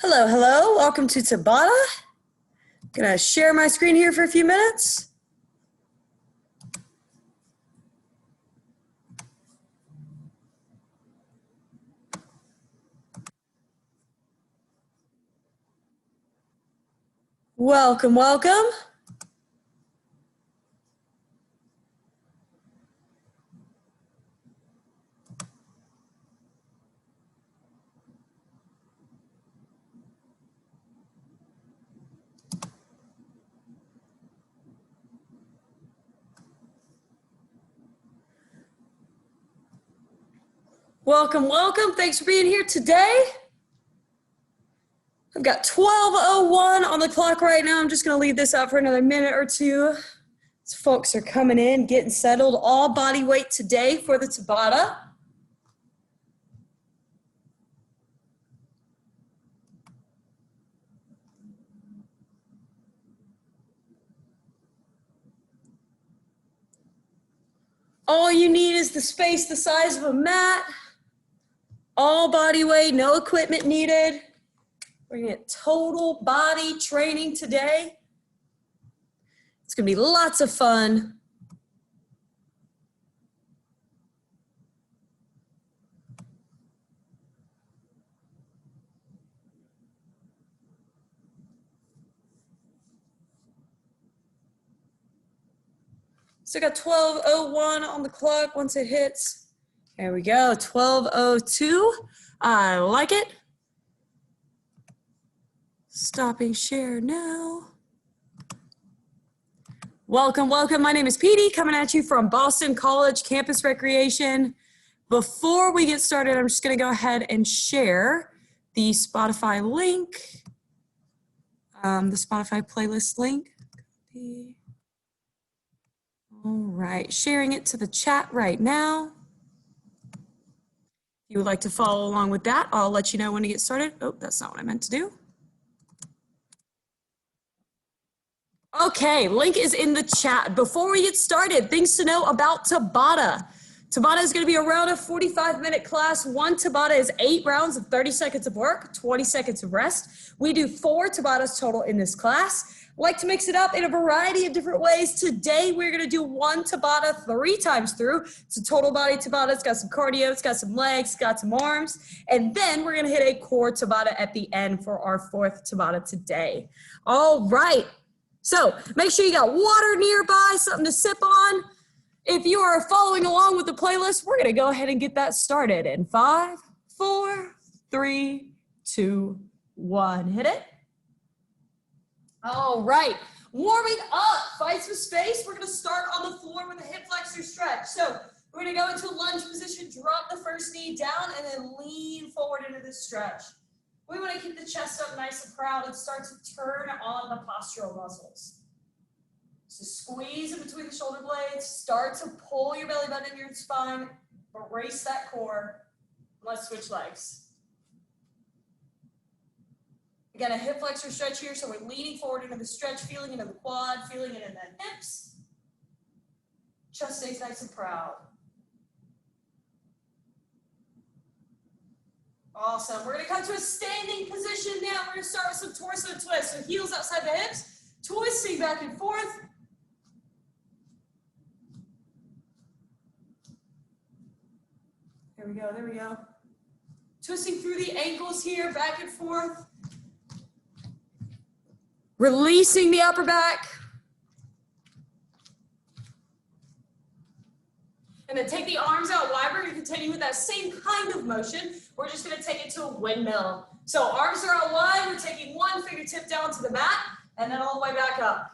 Hello, hello. Welcome to Tabata. Gonna share my screen here for a few minutes. Welcome, welcome. Welcome, welcome. Thanks for being here today. I've got 12:01 on the clock right now. I'm just gonna leave this up for another minute or two. As folks are coming in, getting settled. All body weight today for the Tabata. All you need is the space the size of a mat. All body weight, no equipment needed. We're gonna get total body training today. It's gonna be lots of fun. So I got 12:01 on the clock once it hits. There we go, 12:02. I like it. Stopping share now. Welcome, welcome. My name is Petey, coming at you from Boston College Campus Recreation. Before we get started, I'm just gonna go ahead and share the Spotify link, the Spotify playlist link. All right, sharing it to the chat right now. If you would like to follow along with that, I'll let you know when to get started. Oh, that's not what I meant to do. Okay, link is in the chat. Before we get started, things to know about Tabata. Tabata is going to be around a 45-minute class. One Tabata is 8 rounds of 30 seconds of work, 20 seconds of rest. We do 4 Tabatas total in this class. Like to mix it up in a variety of different ways. Today, we're going to do 1 Tabata 3 times through. It's a total body Tabata. It's got some cardio. It's got some legs. It's got some arms. And then we're going to hit a core Tabata at the end for our 4th Tabata today. All right. So make sure you got water nearby, something to sip on. If you are following along with the playlist, we're going to go ahead and get that started in 5, 4, 3, 2, 1. Hit it. All right. Warming up. Find some space. We're going to start on the floor with a hip flexor stretch. So we're going to go into lunge position, drop the first knee down, and then lean forward into this stretch. We want to keep the chest up nice and proud and start to turn on the postural muscles. So squeeze in between the shoulder blades, start to pull your belly button into your spine, brace that core. Let's switch legs. Again, a hip flexor stretch here, so we're leaning forward into the stretch, feeling it in the quad, feeling it in the hips. Chest stays nice and proud. Awesome. We're going to come to a standing position now. We're going to start with some torso twists. So heels outside the hips, twisting back and forth. There we go, there we go. Twisting through the ankles here, back and forth. Releasing the upper back. And then take the arms out wide. We're going to continue with that same kind of motion. We're just going to take it to a windmill. So arms are out wide. We're taking one fingertip down to the mat and then all the way back up.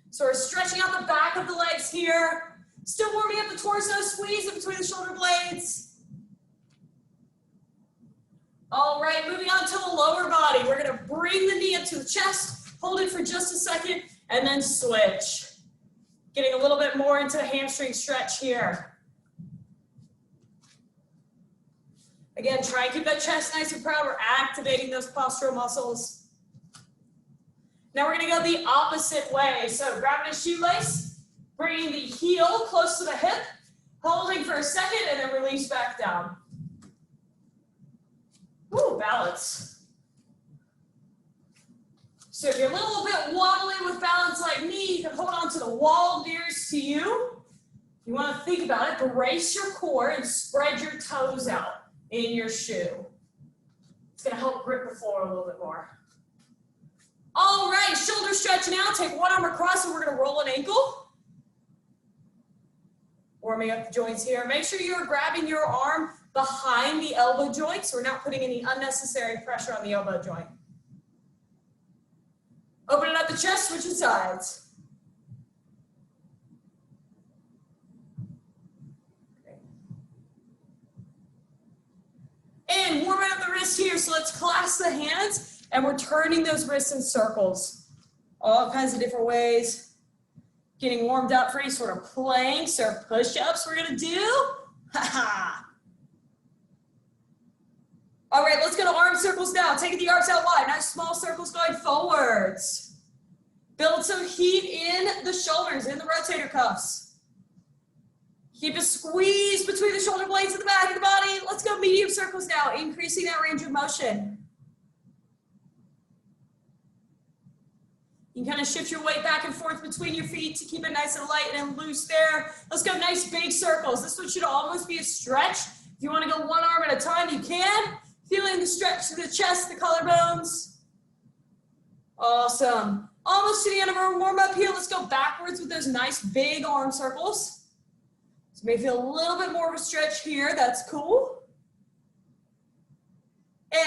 So we're stretching out the back of the legs here. Still warming up the torso. Squeeze in between the shoulder blades. All right, moving on to the lower body. We're going to bring the knee up to the chest. Hold it for just a second and then switch. Getting a little bit more into a hamstring stretch here. Again, try and keep that chest nice and proud. We're activating those postural muscles. Now we're going to go the opposite way. So grabbing a shoelace, bringing the heel close to the hip, holding for a second, and then release back down. Ooh, balance. So if you're a little bit wobbly with balance like me, you can hold on to the wall nearest to you. If you want to think about it, brace your core and spread your toes out in your shoe. It's going to help grip the floor a little bit more. All right, shoulder stretch now. Take one arm across and we're going to roll an ankle. Warming up the joints here. Make sure you're grabbing your arm behind the elbow joint so we're not putting any unnecessary pressure on the elbow joint. Opening up the chest, switching sides. And warming up the wrist here. So let's clasp the hands and we're turning those wrists in circles. All kinds of different ways. Getting warmed up for any sort of planks or push-ups we're gonna do. Ha-ha. All right, let's go to arm circles now. Taking the arms out wide. Nice small circles going forwards. Build some heat in the shoulders, in the rotator cuffs. Keep a squeeze between the shoulder blades and the back of the body. Let's go medium circles now, increasing that range of motion. You can kind of shift your weight back and forth between your feet to keep it nice and light and loose there. Let's go nice big circles. This one should almost be a stretch. If you want to go one arm at a time, you can. Feeling the stretch to the chest, the collarbones. Awesome. Almost to the end of our warm up here. Let's go backwards with those nice big arm circles. So you may feel a little bit more of a stretch here. That's cool.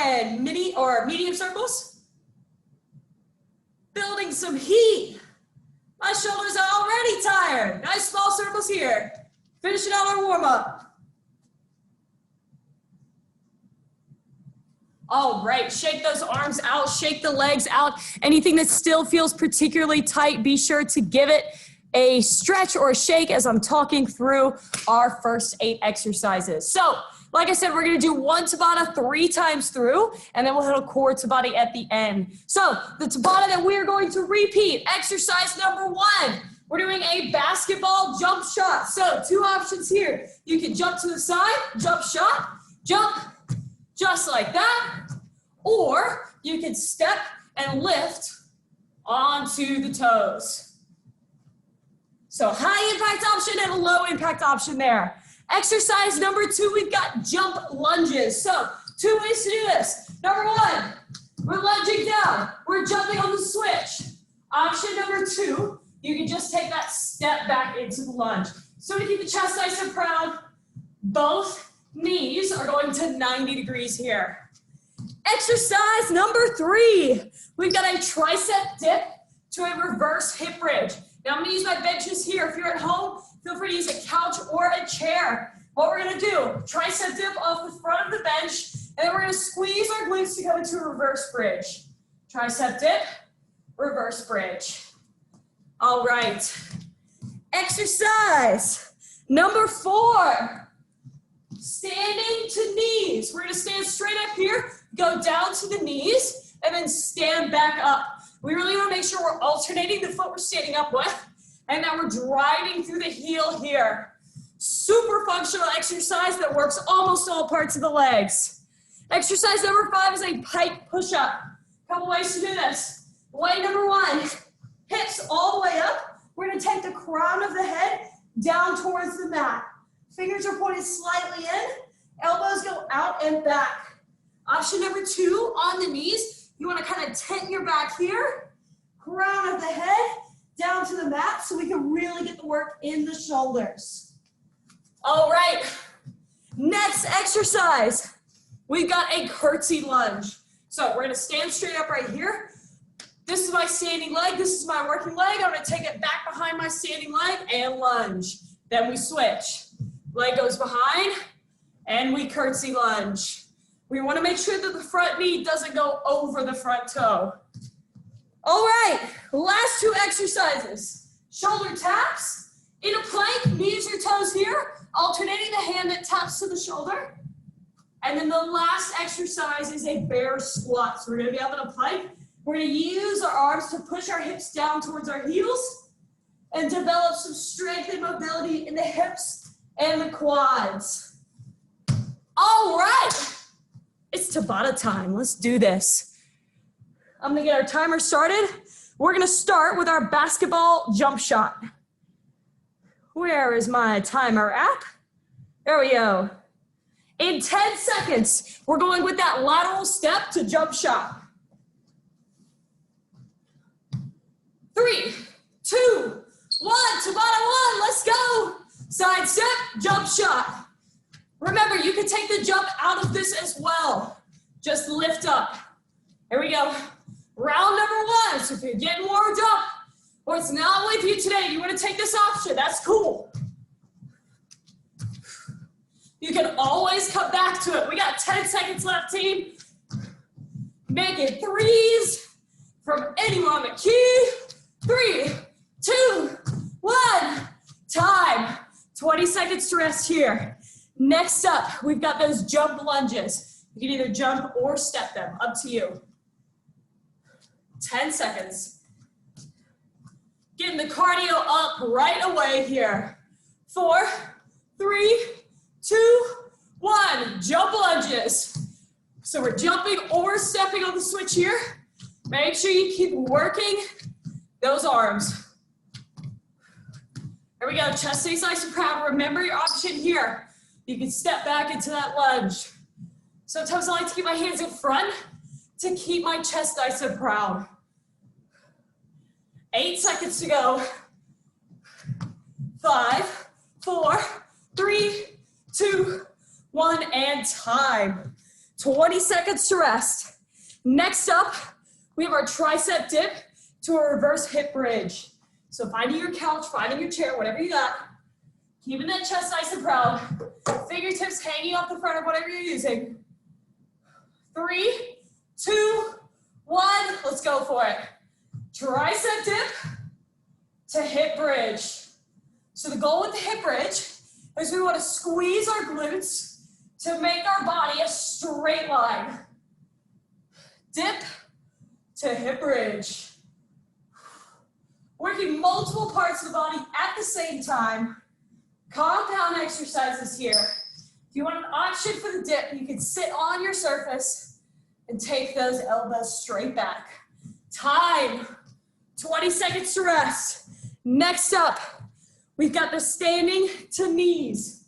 And mini or medium circles. Building some heat. My shoulders are already tired. Nice small circles here. Finishing out our warm up. All right, shake those arms out, shake the legs out. Anything that still feels particularly tight, be sure to give it a stretch or a shake as I'm talking through our first 8 exercises. So, like I said, we're gonna do one Tabata 3 times through, and then we'll hit a core Tabata at the end. So, the Tabata that we are going to repeat, exercise number 1, we're doing a basketball jump shot. So, 2 options here. You can jump to the side, jump shot, jump, just like that, or you can step and lift onto the toes. So high impact option and a low impact option there. Exercise number 2, we've got jump lunges. So 2 ways to do this. Number 1, we're lunging down. We're jumping on the switch. Option number 2, you can just take that step back into the lunge. So to keep the chest nice and proud, both knees are going to 90 degrees here. Exercise number 3. We've got a tricep dip to a reverse hip bridge. Now I'm gonna use my benches here. If you're at home, feel free to use a couch or a chair. What we're gonna do, tricep dip off the front of the bench, and then we're gonna squeeze our glutes to come into a reverse bridge. Tricep dip, reverse bridge. All right. Exercise number 4. Standing to knees. We're gonna stand straight up here, go down to the knees, and then stand back up. We really wanna make sure we're alternating the foot we're standing up with, and that we're driving through the heel here. Super functional exercise that works almost all parts of the legs. Exercise number 5 is a pike push-up. Couple ways to do this. Way number 1, hips all the way up. We're gonna take the crown of the head down towards the mat. Fingers are pointed slightly in, elbows go out and back. Option number 2, on the knees, you wanna kind of tent your back here, crown of the head, down to the mat so we can really get the work in the shoulders. All right, next exercise, we've got a curtsy lunge. So we're gonna stand straight up right here. This is my standing leg, this is my working leg. I'm gonna take it back behind my standing leg and lunge. Then we switch. Leg goes behind, and we curtsy lunge. We want to make sure that the front knee doesn't go over the front toe. All right, last 2 exercises. Shoulder taps, in a plank, knees or toes here, alternating the hand that taps to the shoulder. And then the last exercise is a bear squat. So we're gonna be up in a plank. We're gonna use our arms to push our hips down towards our heels and develop some strength and mobility in the hips and the quads. All right, It's Tabata time. Let's do this. I'm gonna get our timer started. We're gonna start with our basketball jump shot. Where is my timer app? There we go. In 10 seconds, we're going with that lateral step to jump shot. 3, 2, 1, Tabata 1, let's go. Side step, jump shot. Remember, you can take the jump out of this as well. Just lift up. Here we go. Round number 1. So if you're getting warmed up, or it's not with you today, you want to take this option, that's cool. You can always come back to it. We got 10 seconds left, team. Making threes from anywhere on the key. 3, 2, 1. Time. 20 seconds to rest here. Next up, we've got those jump lunges. You can either jump or step them, up to you. 10 seconds. Getting the cardio up right away here. 4, 3, 2, 1. Jump lunges. So we're jumping or stepping on the switch here. Make sure you keep working those arms. Here we go, chest stays nice and proud. Remember your option here. You can step back into that lunge. Sometimes I like to keep my hands in front to keep my chest nice and proud. 8 seconds to go. 5, 4, 3, 2, 1, and time. 20 seconds to rest. Next up, we have our tricep dip to a reverse hip bridge. So finding your couch, finding your chair, whatever you got, keeping that chest nice and proud, fingertips hanging off the front of whatever you're using. 3, 2, 1, let's go for it. Tricep dip to hip bridge. So the goal with the hip bridge is we want to squeeze our glutes to make our body a straight line. Dip to hip bridge. Working multiple parts of the body at the same time. Compound exercises here. If you want an option for the dip, you can sit on your surface and take those elbows straight back. Time. 20 seconds to rest. Next up, we've got the standing to knees.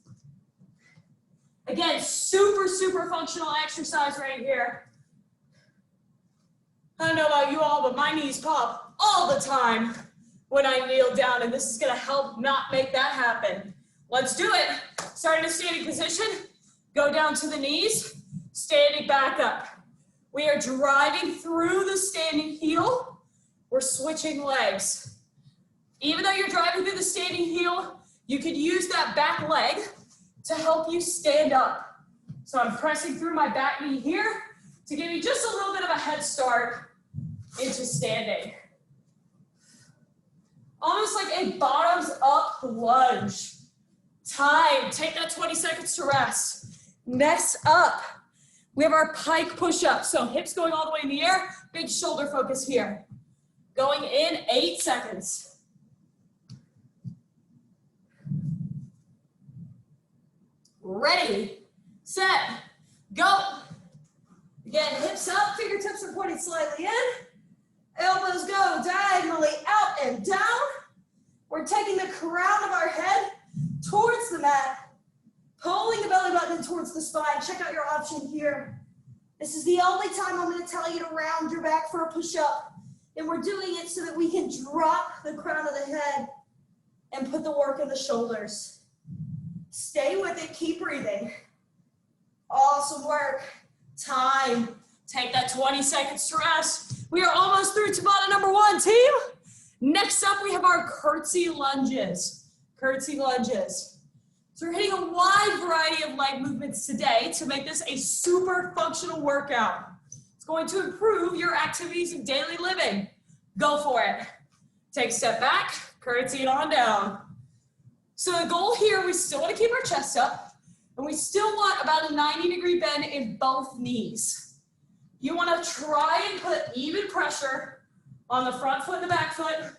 Again, super, super functional exercise right here. I don't know about you all, but my knees pop all the time when I kneel down, and this is gonna help not make that happen. Let's do it. Start in a standing position, go down to the knees, standing back up. We are driving through the standing heel. We're switching legs. Even though you're driving through the standing heel, you could use that back leg to help you stand up. So I'm pressing through my back knee here to give you just a little bit of a head start into standing. Almost like a bottoms up lunge. Time, take that 20 seconds to rest. Next up, we have our pike push-up. So hips going all the way in the air, big shoulder focus here. Going in 8 seconds. Ready, set, go. Again, hips up, fingertips are pointing slightly in. Elbows go diagonally out and down. We're taking the crown of our head towards the mat, pulling the belly button towards the spine. Check out your option here. This is the only time I'm going to tell you to round your back for a push-up. And we're doing it so that we can drop the crown of the head and put the work in the shoulders. Stay with it, keep breathing. Awesome work. Time. Take that 20 seconds to rest. We are almost through Tabata number 1, team. Next up, we have our curtsy lunges. Curtsy lunges. So we're hitting a wide variety of leg movements today to make this a super functional workout. It's going to improve your activities of daily living. Go for it. Take a step back, curtsy it on down. So the goal here, we still want to keep our chest up, and we still want about a 90-degree bend in both knees. You want to try and put even pressure on the front foot and the back foot.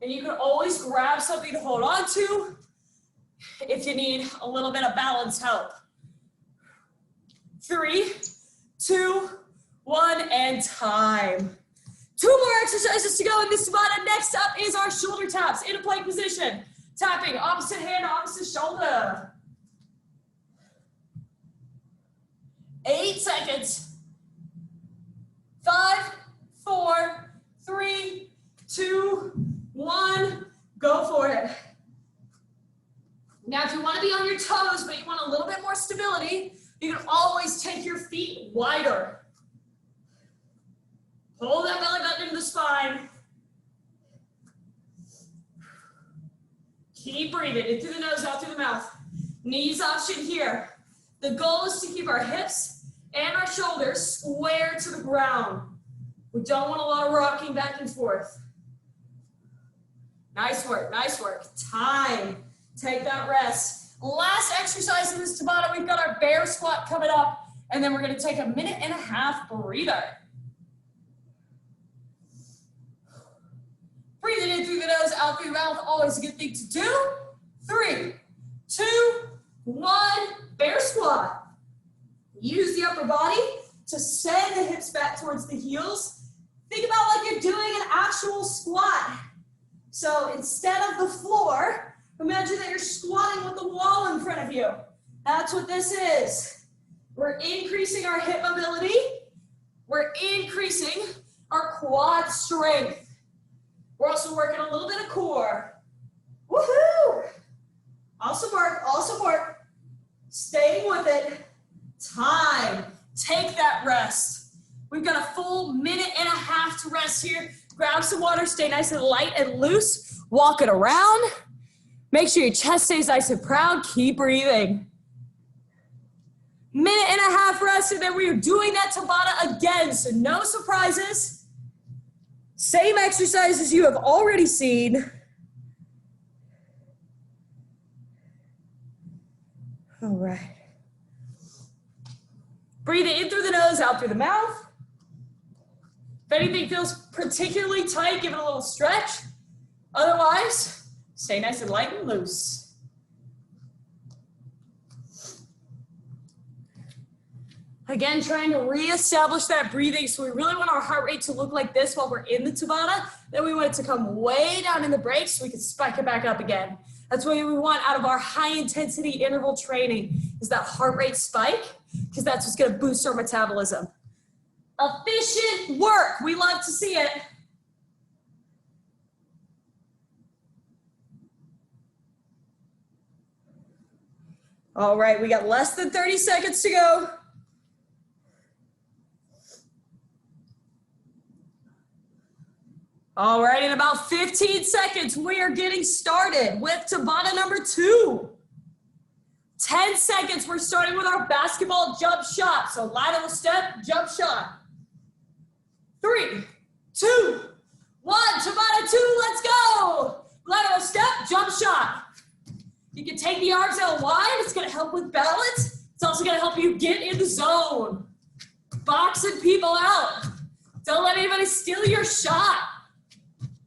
And you can always grab something to hold on to if you need a little bit of balance help. 3, 2, 1, and time. 2 more exercises to go in this Tabata. Next up is our shoulder taps in a plank position. Tapping opposite hand, opposite shoulder. 8 seconds. 5, 4, 3, 2, 1. Go for it. Now, if you want to be on your toes, but you want a little bit more stability, you can always take your feet wider. Pull that belly button into the spine. Keep breathing in through the nose, out through the mouth. Knees option here. The goal is to keep our hips and our shoulders square to the ground. We don't want a lot of rocking back and forth. Nice work, nice work. Time. Take that rest. Last exercise in this Tabata, we've got our bear squat coming up, and then we're going to take a 1.5 minute breather. Breathing in through the nose, out through the mouth, always a good thing to do. 3, 2, 1, bear squat. Use the upper body to send the hips back towards the heels. Think about like you're doing an actual squat. So instead of the floor, imagine that you're squatting with the wall in front of you. That's what this is. We're increasing our hip mobility. We're increasing our quad strength. We're also working a little bit of core. Woohoo! All support, all support. Staying with it. Time. Take that rest. We've got a full 1.5 minutes to rest here. Grab some water, stay nice and light and loose. Walk it around. Make sure your chest stays nice and proud. Keep breathing. 1.5 minutes rest, and then we are doing that Tabata again, so no surprises. Same exercises you have already seen. All right. Breathe in through the nose, out through the mouth. If anything feels particularly tight, give it a little stretch. Otherwise, stay nice and light and loose. Again, trying to reestablish that breathing. So we really want our heart rate to look like this while we're in the Tabata. Then we want it to come way down in the break so we can spike it back up again. That's what we want out of our high intensity interval training, is that heart rate spike, because that's what's going to boost our metabolism. Efficient work. We love to see it. All right, we got less than 30 seconds to go. All right, in about 15 seconds, we are getting started with Tabata number 2. 10 seconds, we're starting with our basketball jump shot. So lateral step, jump shot. 3, 2, 1, Tabata 2, let's go. Lateral step, jump shot. You can take the arms out wide. It's gonna help with balance. It's also gonna help you get in the zone. Boxing people out. Don't let anybody steal your shot.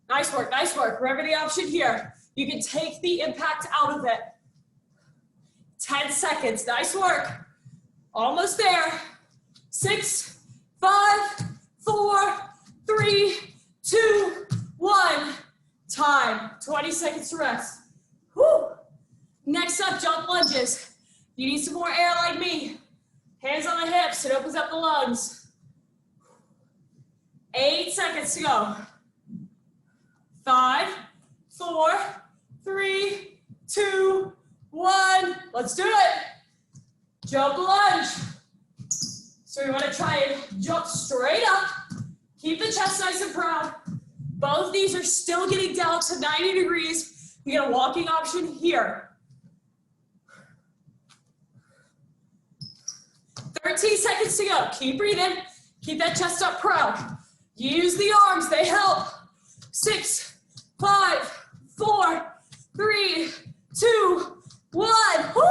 Nice work, nice work. Remember the option here. You can take the impact out of it. 10 seconds, nice work. Almost there. 6, 5, 4, 3, 2, 1. Time, 20 seconds to rest. Whew. Next up, jump lunges. You need some more air like me. Hands on the hips, it opens up the lungs. 8 seconds to go. 5, 4, 3, 2, 1. Let's do it. Jump lunge. So we want to try and jump straight up. Keep the chest nice and proud. Both these are still getting down to 90 degrees. We get a walking option here. 13 seconds to go. Keep breathing. Keep that chest up proud. Use the arms, they help. 6, 5, 4, 3, 2, 1. Woo!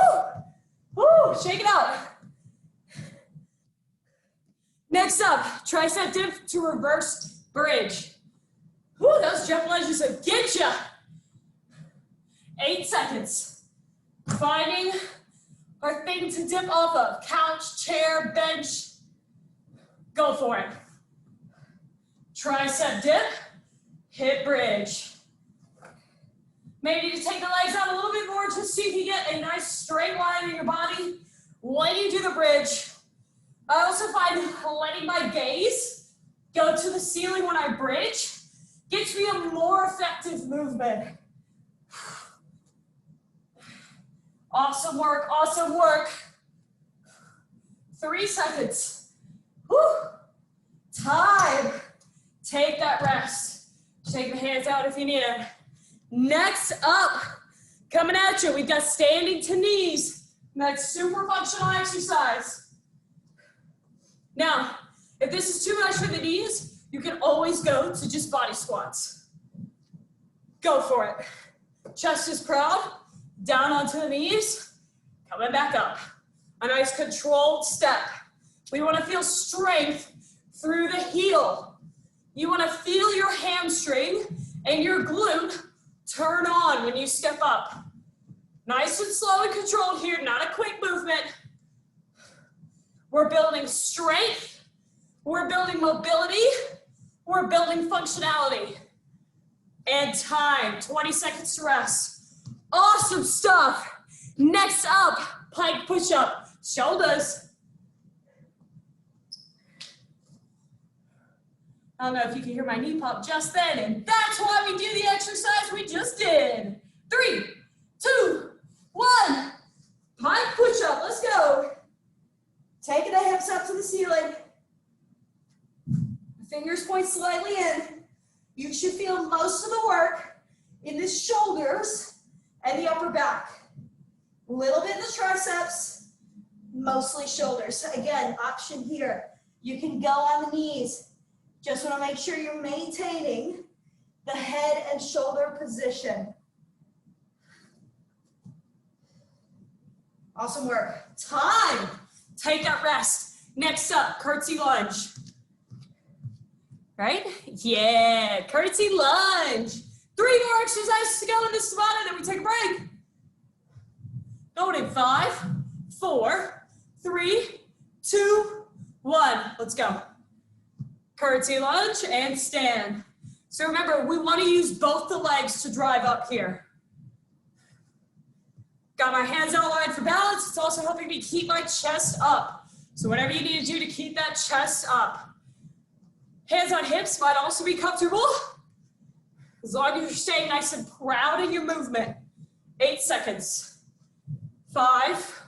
Woo! Shake it out. Next up, tricep dip to reverse bridge. Woo, those jump lunges will get you. 8 seconds. Finding or thing to dip off of. Couch, chair, bench. Go for it. Tricep dip, hip bridge. Maybe to take the legs out a little bit more just so you can get a nice straight line in your body when you do the bridge. I also find letting my gaze go to the ceiling when I bridge gets me a more effective movement. Awesome work, awesome work. 3 seconds. Whew. Time. Take that rest. Shake the hands out if you need it. Next up, coming at you, we've got standing to knees. That's super functional exercise. Now, if this is too much for the knees, you can always go to just body squats. Go for it. Chest is proud, down onto the knees, coming back up. A nice controlled step. We want to feel strength through the heel. You want to feel your hamstring and your glute turn on when you step up. Nice and slow and controlled here, not a quick movement. We're building strength, we're building mobility, we're building functionality. And time, 20 seconds to rest. Awesome stuff. Next up, plank push-up, shoulders. I don't know if you can hear my knee pop just then, and that's why we do the exercise we just did. 3, 2, 1. Plank push-up, let's go. Taking the hips up to the ceiling. Fingers point slightly in. You should feel most of the work in the shoulders and the upper back. A little bit in the triceps, mostly shoulders. Again, option here. You can go on the knees. Just want to make sure you're maintaining the head and shoulder position. Awesome work. Time. Take that rest. Next up, curtsy lunge. Right? Yeah, curtsy lunge. 3 more exercises to go in this Tabata, then we take a break. Going in 5, 4, 3, 2, 1. Let's go. Curtsy lunge and stand. So remember, we want to use both the legs to drive up here. Got my hands outlined for balance. It's also helping me keep my chest up. So whatever you need to do to keep that chest up. Hands on hips might also be comfortable, as long as you're staying nice and proud in your movement. 8 seconds. 5,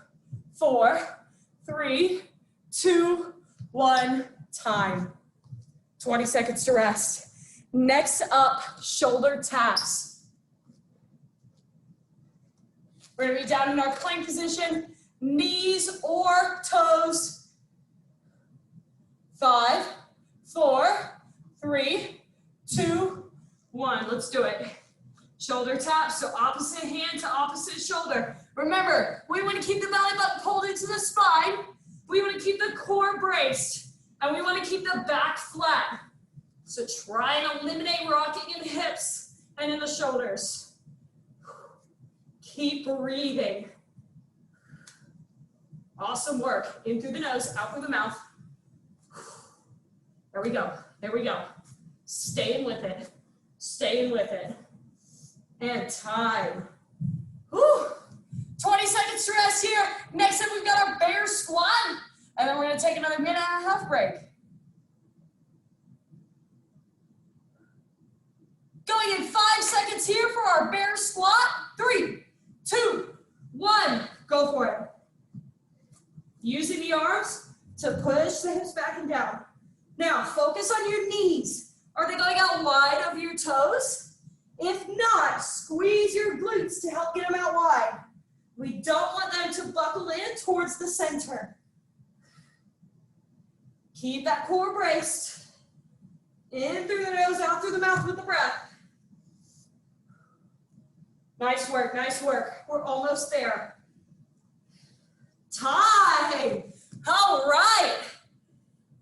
4, 3, 2, 1, time. 20 seconds to rest. Next up, shoulder taps. We're gonna be down in our plank position, knees or toes. 5, 4, 3, 2, 1. Let's do it. Shoulder taps, so opposite hand to opposite shoulder. Remember, we want to keep the belly button pulled into the spine. We want to keep the core braced. And we want to keep the back flat. So try and eliminate rocking in the hips and in the shoulders. Keep breathing. Awesome work. In through the nose, out through the mouth. There we go. There we go. Staying with it. Staying with it. And time. Whew. 20 seconds to rest here. Next up, we've got our bear squat. And then we're going to take another 1.5-minute break. Going in 5 seconds here for our bear squat. 3, 2, 1. Go for it. Using the arms to push the hips back and down. Now, focus on your knees. Are they going out wide over your toes? If not, squeeze your glutes to help get them out wide. We don't want them to buckle in towards the center. Keep that core braced. In through the nose, out through the mouth with the breath. Nice work, nice work. We're almost there. Time. All right.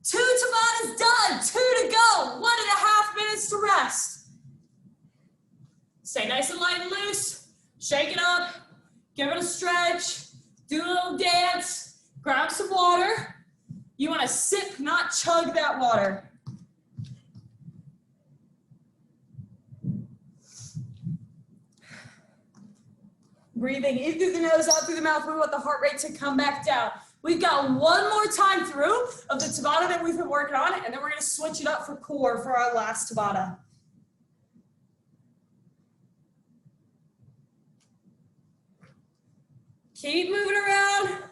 2 Tabatas done. 2 to go. 1.5 minutes to rest. Stay nice and light and loose. Shake it up. Give it a stretch. Do a little dance, grab some water. You want to sip, not chug that water. Breathing in through the nose, out through the mouth. We want the heart rate to come back down. We've got one more time through of the Tabata that we've been working on, and then we're going to switch it up for core for our last Tabata. Keep moving around.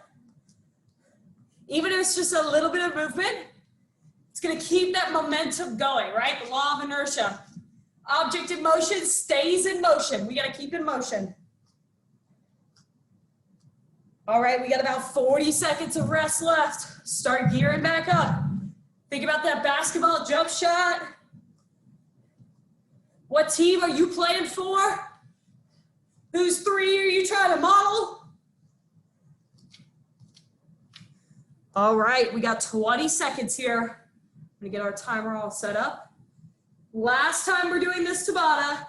Even if it's just a little bit of movement, it's going to keep that momentum going, right? The law of inertia. Object in motion stays in motion. We got to keep in motion. All right, we got about 40 seconds of rest left. Start gearing back up. Think about that basketball jump shot. What team are you playing for? Whose three are you trying to model? All right, we got 20 seconds here. I'm gonna get our timer all set up. Last time we're doing this Tabata.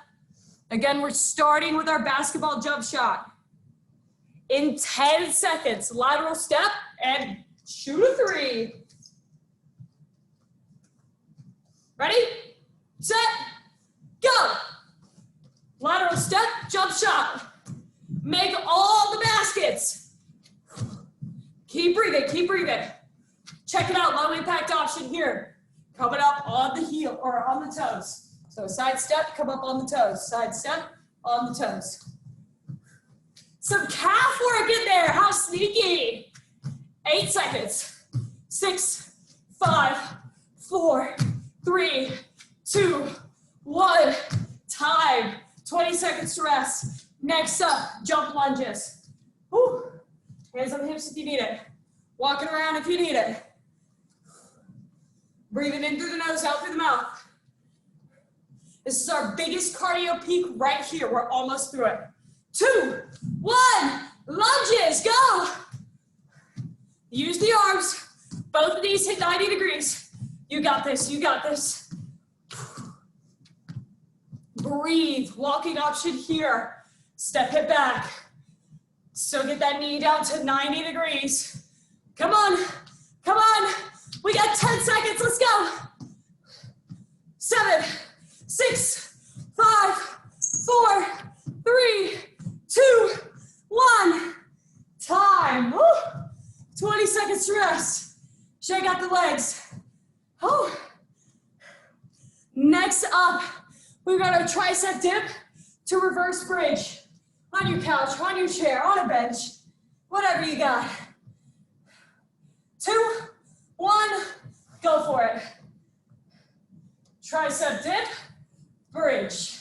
Again, we're starting with our basketball jump shot. In 10 seconds, lateral step and shoot a three. Ready, set, go. Lateral step, jump shot. Make all the baskets. Keep breathing, keep breathing. Check it out, low impact option here. Coming up on the heel or on the toes. So side step, come up on the toes. Side step, on the toes. Some calf work in there, how sneaky. 8 seconds. 6, 5, 4, 3, 2, 1. Time. 20 seconds to rest. Next up, jump lunges. Whew. Hands on the hips if you need it. Walking around if you need it. Breathing in through the nose, out through the mouth. This is our biggest cardio peak right here. We're almost through it. 2, 1, lunges, go. Use the arms. Both of these hit 90 degrees. You got this, you got this. Breathe, walking option here. Step it back. Still get that knee down to 90 degrees. Come on, come on. We got 10 seconds, let's go. 7, 6, 5, 4, 3, 2, 1. Time. Woo. 20 seconds to rest. Shake out the legs. Woo. Next up, we've got our tricep dip to reverse bridge. On your couch, on your chair, on a bench, whatever you got. 2, 1, go for it. Tricep dip, bridge.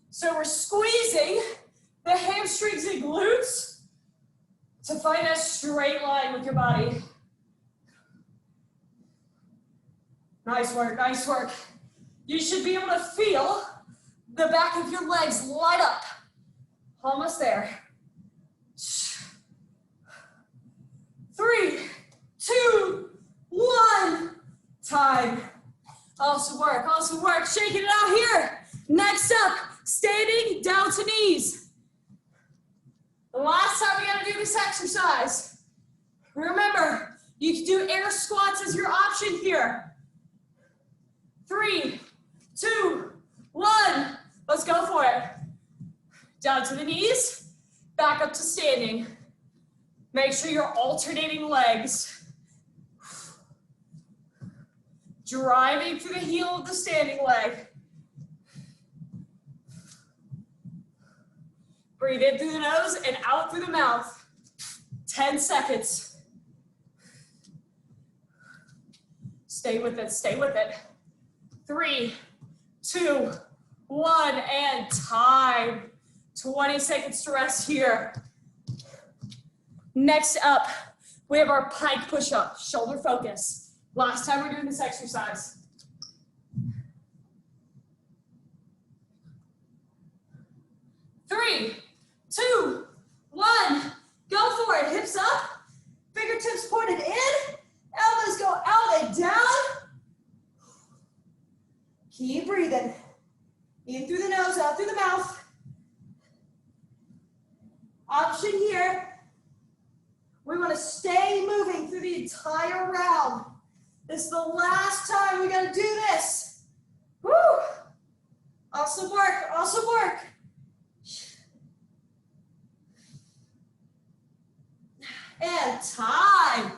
So we're squeezing the hamstrings and glutes to find a straight line with your body. Nice work, nice work. You should be able to feel the back of your legs light up. Almost there. 3, 2, 1. Time. Awesome work, awesome work. Shaking it out here. Next up, standing down to knees. The last time we gotta do this exercise. Remember, you can do air squats as your option here. 3, 2, 1. Let's go for it. Down to the knees, back up to standing. Make sure you're alternating legs. Driving through the heel of the standing leg. Breathe in through the nose and out through the mouth. 10 seconds. Stay with it, stay with it. 3, 2, 1, and time. 20 seconds to rest here. Next up, we have our pike push-up, shoulder focus. Last time we're doing this exercise. 3, 2, 1, go for it. Hips up, fingertips pointed in, elbows go out and down. Keep breathing. In through the nose, out through the mouth. Option here. We want to stay moving through the entire round. This is the last time we got to do this. Woo! Awesome work, awesome work. And time.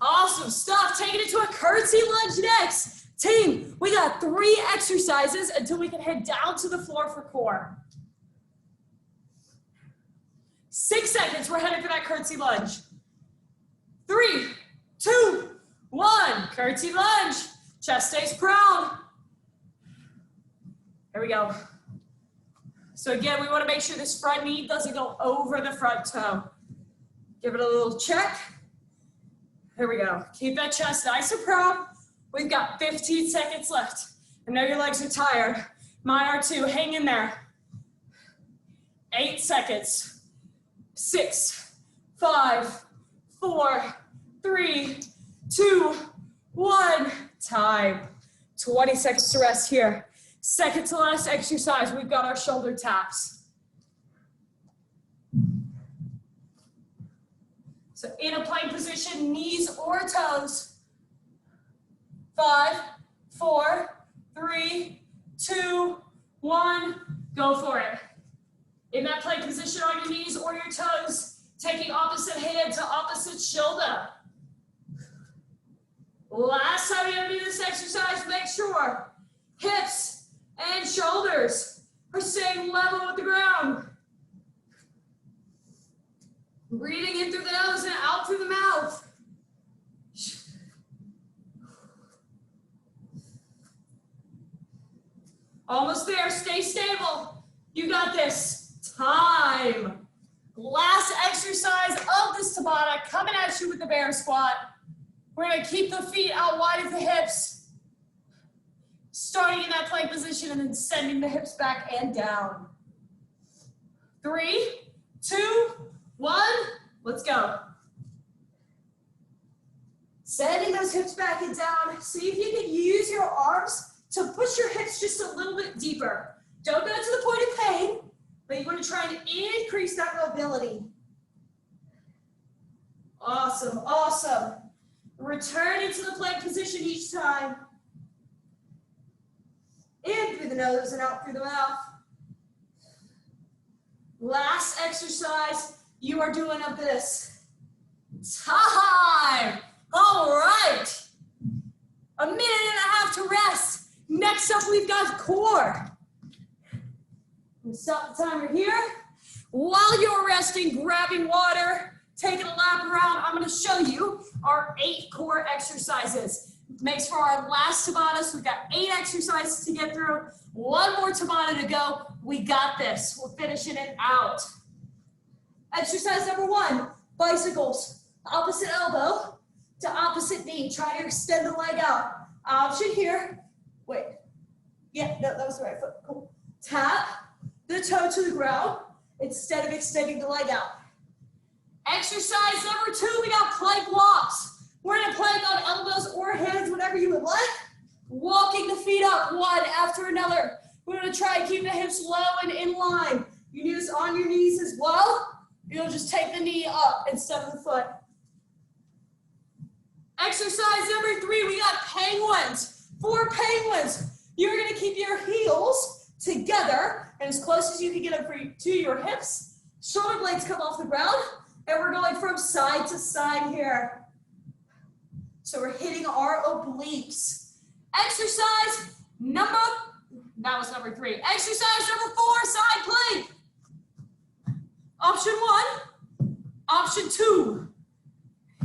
Awesome stuff. Taking it to a curtsy lunge next. Team, we got 3 exercises until we can head down to the floor for core. 6 seconds, we're headed for that curtsy lunge. 3, 2, 1, curtsy lunge. Chest stays proud. Here we go. So again, we want to make sure this front knee doesn't go over the front toe. Give it a little check. Here we go. Keep that chest nice and proud. We've got 15 seconds left. I know your legs are tired. Mine are too. Hang in there. 8 seconds. 6, 5, 4, 3, 2, 1. Time. 20 seconds to rest here. Second to last exercise, we've got our shoulder taps. So in a plank position, knees or toes. 5, 4, 3, 2, 1. Go for it. In that plank position on your knees or your toes, taking opposite hand to opposite shoulder. Last time you're gonna do this exercise, make sure hips and shoulders are staying level with the ground. Breathing in through the nose and out through the mouth. Almost there, stay stable. You got this. Time. Last exercise of this Tabata, coming at you with the bear squat. We're gonna keep the feet out wide of the hips. Starting in that plank position and then sending the hips back and down. 3, 2, 1, let's go. Sending those hips back and down. See if you can use your arms to push your hips just a little bit deeper. Don't go to the point of pain, but you want to try and increase that mobility. Awesome, awesome. Return into the plank position each time. In through the nose and out through the mouth. Last exercise, you are doing of this. Time. All right. A minute and a half to rest. Next up, we've got core. Stop the timer here. While you're resting, grabbing water, taking a lap around, I'm going to show you our 8 core exercises. Makes for our last Tabata, so we've got 8 exercises to get through. 1 more Tabata to go. We got this. We're finishing it out. Exercise number 1, bicycles. Opposite elbow to opposite knee. Try to extend the leg out. Option here. Wait. Yeah, no, that was the right foot. Cool. Tap the toe to the ground instead of extending the leg out. Exercise number 2, we got plank walks. We're gonna plank on elbows or hands, whatever you would like. Walking the feet up one after another. We're gonna try and keep the hips low and in line. You do this on your knees as well. You'll just take the knee up instead of the foot. Exercise number 3, we got penguins. 4 penguins. You're gonna keep your heels together and as close as you can get them to your hips. Shoulder blades come off the ground, and we're going from side to side here. So we're hitting our obliques. Exercise number, that was number 3. Exercise number 4, side plank. Option 1, option 2.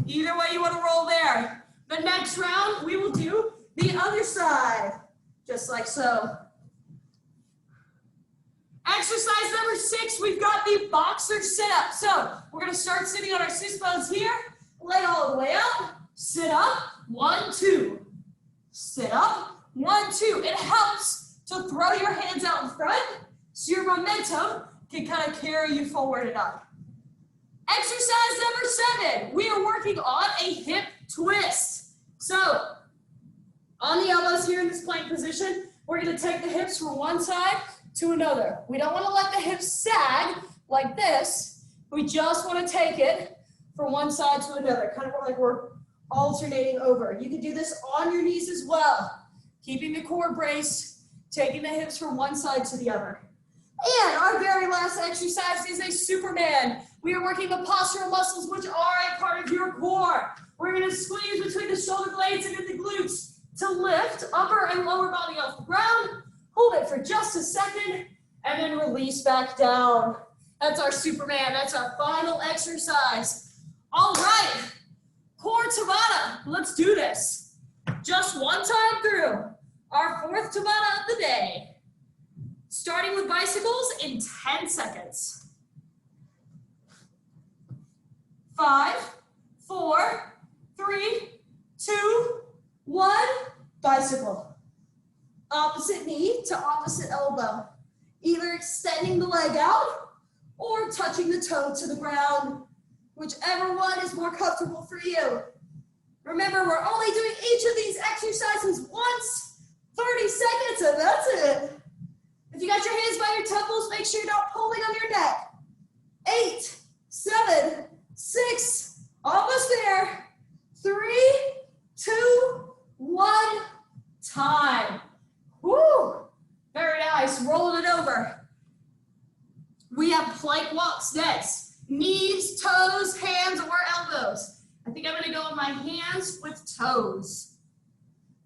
Either way you want to roll there. The next round, we will do the other side, just like so. Exercise number 6, we've got the boxer sit-up. So we're going to start sitting on our sits bones here, lay all the way up, sit up, 1, 2. Sit up, 1, 2. It helps to throw your hands out in front so your momentum can kind of carry you forward and up. Exercise number 7, we are working on a hip twist. So on the elbows here in this plank position, we're going to take the hips from one side to another. We don't want to let the hips sag like this. We just want to take it from one side to another, kind of like we're alternating over. You can do this on your knees as well, keeping the core braced, taking the hips from one side to the other. And our very last exercise is a Superman. We are working the postural muscles, which are a part of your core. We're going to squeeze between the shoulder blades and in the glutes to lift upper and lower body off the ground. Hold it for just a second, and then release back down. That's our Superman. That's our final exercise. All right, core Tabata. Let's do this. Just one time through our fourth Tabata of the day. Starting with bicycles in 10 seconds. 5, 4, 3, 2, 1. Bicycle. Opposite knee to opposite elbow. Either extending the leg out or touching the toe to the ground. Whichever one is more comfortable for you. Remember, we're only doing each of these exercises once, 30 seconds, and that's it. If you got your hands by your temples, make sure you're not pulling on your neck. 8, 7, 6, almost there. 3, 2, 1, time. Woo! Very nice, rolling it over. We have plank walks next. Knees, toes, hands, or elbows. I think I'm gonna go with my hands with toes.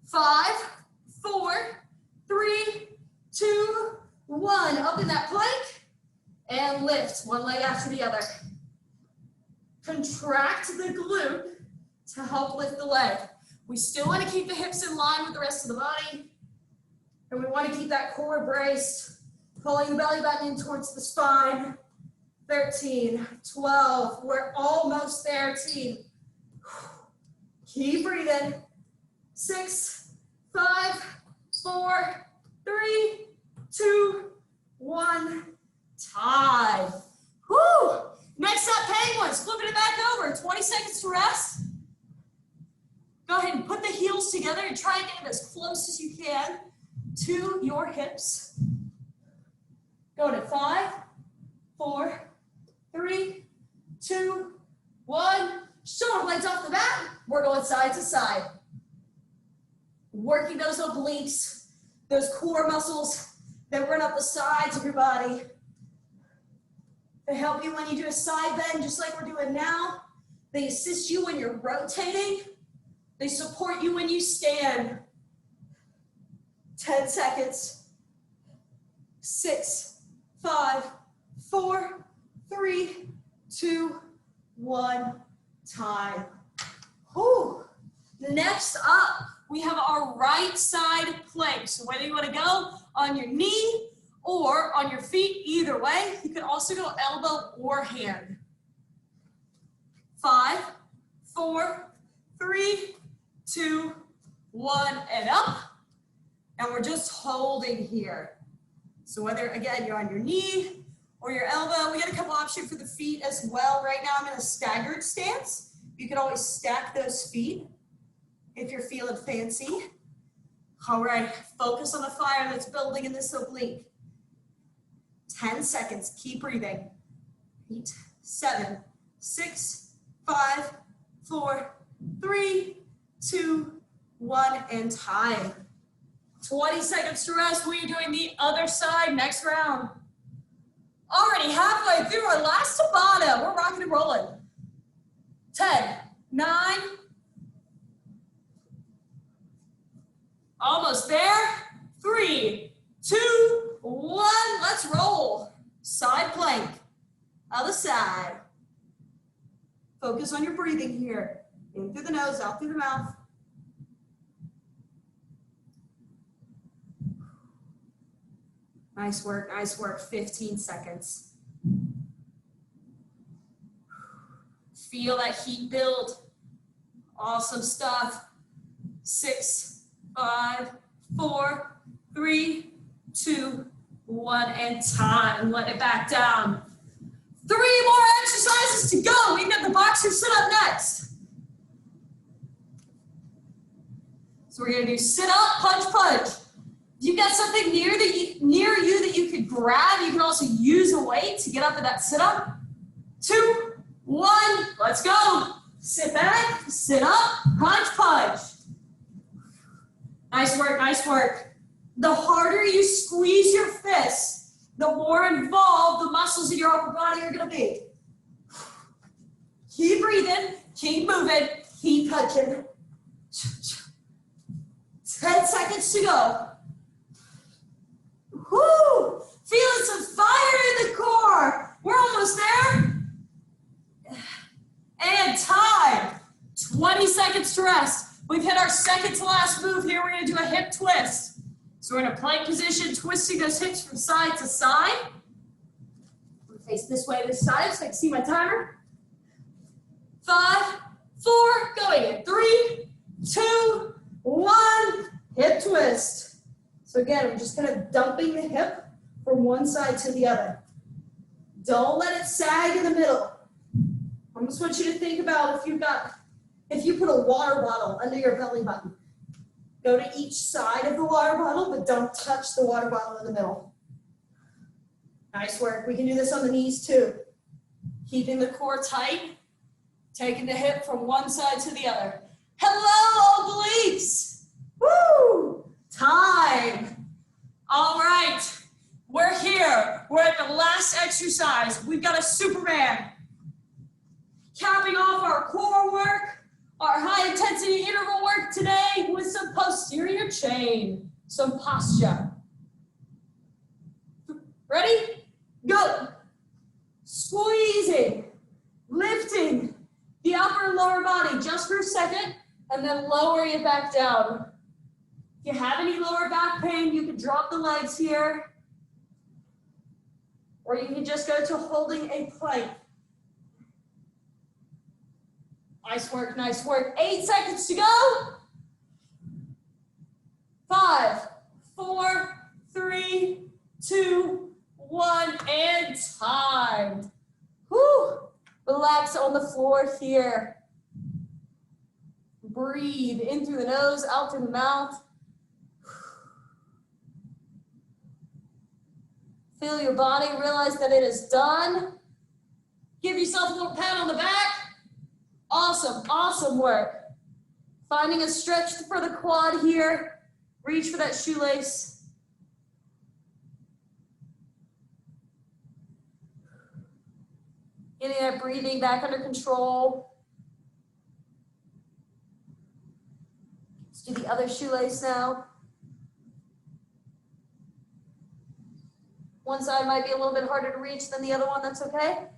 5, 4, 3, 2, 1. Up in that plank and lift one leg after the other. Contract the glute to help lift the leg. We still want to keep the hips in line with the rest of the body. And we want to keep that core braced, pulling the belly button in towards the spine. 13, 12, we're almost there, team. Keep breathing. 6, 5, 4, 3, 2, 1, time. Woo! Next up, penguins. Flipping it back over. 20 seconds to rest. Go ahead and put the heels together and try and get it as close as you can to your hips. Going at 5, 4, 3, 2, 1. Shoulder blades off the mat. We're going side to side. Working those obliques, those core muscles that run up the sides of your body. They help you when you do a side bend, just like we're doing now. They assist you when you're rotating. They support you when you stand. 10 seconds. 6, 5, 4, 3, 2, 1, time. Whew. Next up, we have our right side plank. So whether you want to go on your knee or on your feet, either way, you can also go elbow or hand. 5, 4, 3, 2, 1, and up. And we're just holding here. So whether, again, you're on your knee or your elbow, we got a couple options for the feet as well. Right now I'm in a staggered stance. You can always stack those feet if you're feeling fancy. All right, focus on the fire that's building in this oblique. 10 seconds, keep breathing. 8, 7, 6, 5, 4, 3, 2, 1, and time. 20 seconds to rest. We're doing the other side next round. Already halfway through our last Tabata. We're rocking and rolling. 10, 9, almost there. 3, 2, 1. Let's roll. Side plank. Other side. Focus on your breathing here. In through the nose, out through the mouth. Nice work, nice work. 15 seconds. Feel that heat build. Awesome stuff. 6, 5, 4, 3, 2, 1, and time. Let it back down. 3 more exercises to go. We got the boxer sit up next. So we're gonna do sit up, punch, punch. If you've got something near you that you could grab, you can also use a weight to get up in that sit up. 2, 1. Let's go. Sit back, sit up, punch, punch. Nice work, nice work. The harder you squeeze your fists, the more involved the muscles in your upper body are going to be. Keep breathing, keep moving, keep punching. 10 seconds to go. Woo! Feeling some fire in the core. We're almost there. And time. 20 seconds to rest. We've hit our second to last move here. We're going to do a hip twist. So we're in a plank position, twisting those hips from side to side. I'm going to face this way this time so I can see my timer. 5, 4, going in 3, 2, 1, hip twist. So again, we're just kind of dumping the hip from one side to the other. Don't let it sag in the middle. I just want you to think about if you put a water bottle under your belly button. Go to each side of the water bottle, but don't touch the water bottle in the middle. Nice work. We can do this on the knees too. Keeping the core tight, taking the hip from one side to the other. Hello, obliques. Woo! Time. All right. We're here. We're at the last exercise. We've got a Superman. Capping off our core work, our high intensity interval work today with some posterior chain, some posture. Ready? Go. Squeezing, lifting the upper and lower body just for a second, and then lowering it back down. If you have any lower back pain, you can drop the legs here, or you can just go to holding a plank. Nice work, nice work. 8 seconds to go. 5, 4, 3, 2, 1, and time. Whew. Relax on the floor here. Breathe in through the nose, out through the mouth. Feel your body, realize that it is done. Give yourself a little pat on the back. Awesome, awesome work. Finding a stretch for the quad here. Reach for that shoelace. Getting that breathing back under control. Let's do the other shoelace now. One side might be a little bit harder to reach than the other one, that's okay.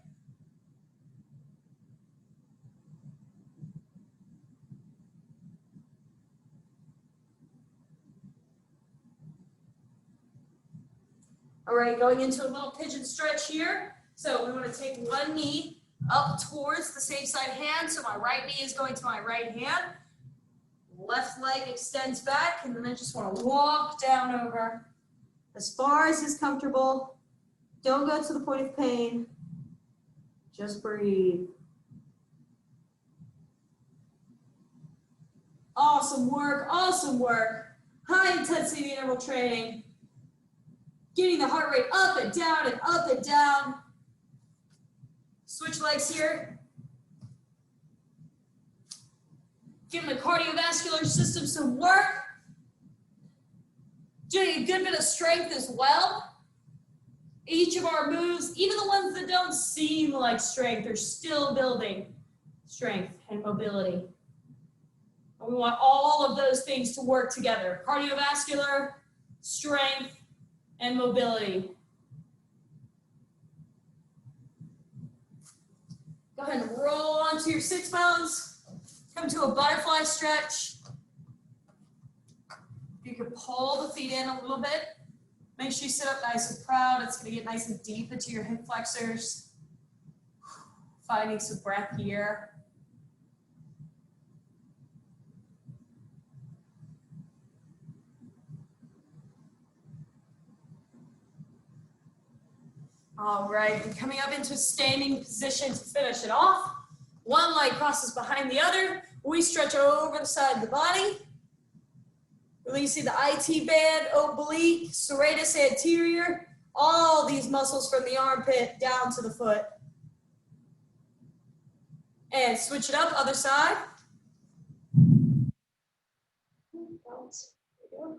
All right, going into a little pigeon stretch here. So we want to take one knee up towards the same side hand. So my right knee is going to my right hand. Left leg extends back, and then I just want to walk down over as far as is comfortable. Don't go to the point of pain. Just breathe. Awesome work, awesome work. High intensity interval training. Getting the heart rate up and down and up and down. Switch legs here. Giving the cardiovascular system some work. Doing a good bit of strength as well. Each of our moves, even the ones that don't seem like strength, are still building strength and mobility. And we want all of those things to work together. Cardiovascular, strength, and mobility. Go ahead and roll onto your sits bones. Come to a butterfly stretch. You can pull the feet in a little bit. Make sure you sit up nice and proud. It's going to get nice and deep into your hip flexors. Finding some breath here. All right, and coming up into a standing position to finish it off. One leg crosses behind the other. We stretch over the side of the body. Releasing the IT band, oblique, serratus anterior. All these muscles from the armpit down to the foot. And switch it up, other side. Balance. There you go.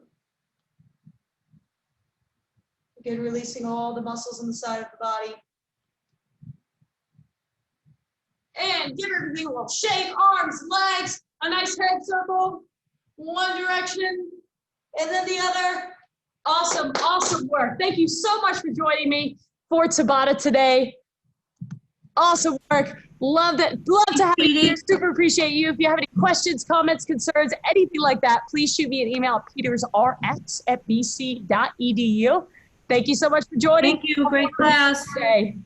Again, releasing all the muscles on the side of the body. And give everything a little shake, arms, legs, a nice head circle, one direction, and then the other. Awesome, awesome work. Thank you so much for joining me for Tabata today. Awesome work. Loved it. Love to have you here. Super appreciate you. If you have any questions, comments, concerns, anything like that, please shoot me an email at petersrx@bc.edu. Thank you so much for joining. Thank you. Great class. Today.